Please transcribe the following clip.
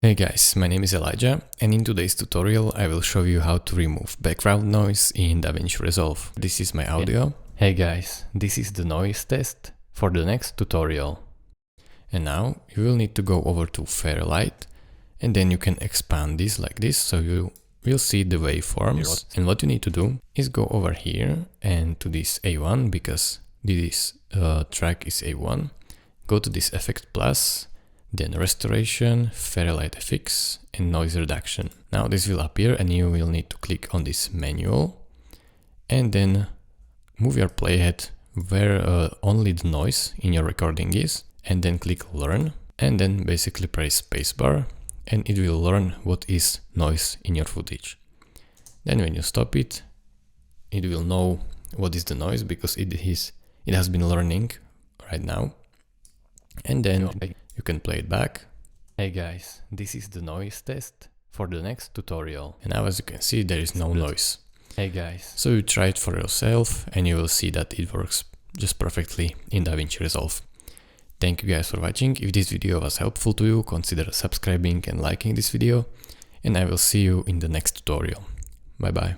Hey guys, my name is Elijah, and in today's tutorial I will show you how to remove background noise in Davinci Resolve. This is my audio. Hey guys, this is the noise test for the next tutorial. And now you will need to go over to Fairlight, and then you can expand this like this so you will see the waveforms. And what you need to do is go over here and to this A1, because this track is A1. Go to this Effect Plus, then Restoration, Fairlight FX, and Noise Reduction. Now this will appear and you will need to click on this Manual and then move your playhead where only the noise in your recording is, and then click Learn, and then basically press spacebar and it will learn what is noise in your footage. Then when you stop it, it will know what is the noise because it has been learning right now. And then you can play it back. Hey guys, this is the noise test for the next tutorial. And now as you can see, there is no noise. Hey guys. So you try it for yourself and you will see that it works just perfectly in Davinci Resolve. Thank you guys for watching. If this video was helpful to you, consider subscribing and liking this video. And I will see you in the next tutorial. Bye bye.